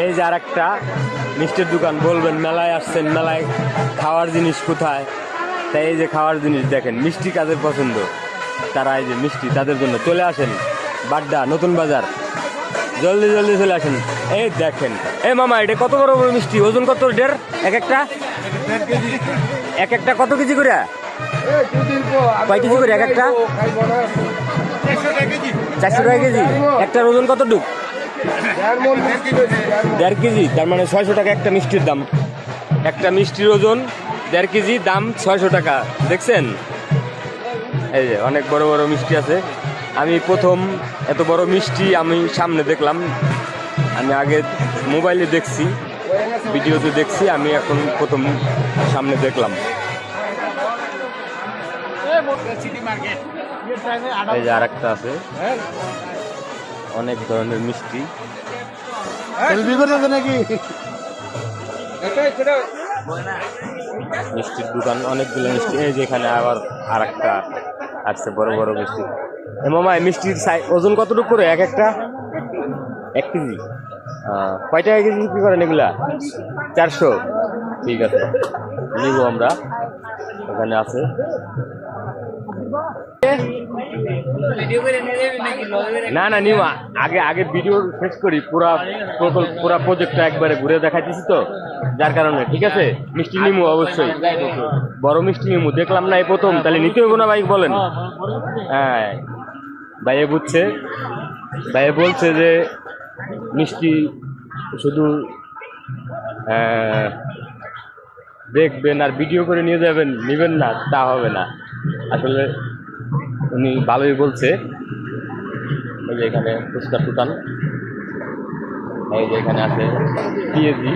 এই যে আর একটা মিষ্টির দোকান, বলবেন মেলায় আসছেন, মেলায় খাওয়ার জিনিস কোথায়? তাই এই যে খাওয়ার জিনিস দেখেন, মিষ্টি কাদের পছন্দ তারা এই যে মিষ্টি তাদের জন্য চলে আসেন। বাড্ডা নতুন বাজার, জলদি জলদি চলে আসেন। এই দেখেন, এই মামা এটা কত বড় বড় মিষ্টি, ওজন কত? দেড় এক একটা? এক একটা কত কেজি করে? কয় কেজি করে এক একটা? 400 টাকা কেজি। একটার ওজন কতটুক? 1.5 কেজি। তার মানে 600 টাকা একটা মিষ্টির দাম। একটা মিষ্টির ওজন 1.5 কেজি, দাম 600 টাকা। দেখছেন এই যে অনেক বড় বড় মিষ্টি আছে। আমি প্রথম এত বড় মিষ্টি আমি সামনে দেখলাম। আমি আগে মোবাইলে দেখছি, ভিডিওতে দেখছি, আমি এখন প্রথম সামনে দেখলাম। এই যে আর একটা আছে, অনেক ধরনের মিষ্টি। মিষ্টির দোকান, অনেকগুলো মিষ্টি। এই যে এখানে আবার আর একটা আসছে বড় বড় মিষ্টি। মামা মিষ্টির ওজন কতটুকু করে এক একটা? 1 কেজি। কয় টাকা কেজি বিক্রি করেন এগুলা? 400। ঠিক আছে, নিব আমরা। এখানে আছে। না না নিব, আগে আগে ভিডিও শেষ করি, পুরা প্রজেক্টটা একবারে ঘুরে দেখাইতেছি তো, যার কারণে। ঠিক আছে, মিষ্টি নিমু অবশ্যই, বড় মিষ্টি নিমু। দেখলাম না এই প্রথম, তাহলে নিতে হইব না ভাই? বলেন। হ্যাঁ ভাইয়ে বুঝছে, ভাইয়ে বলছে যে মিষ্টি শুধু দেখবেন আর ভিডিও করে নিয়ে যাবেন, নিবেন না তা হবে না। আসলে উনি ভালোই বলছে। এই যে এখানে ফুচকার দোকান, এই যে এখানে আছে পিএজি।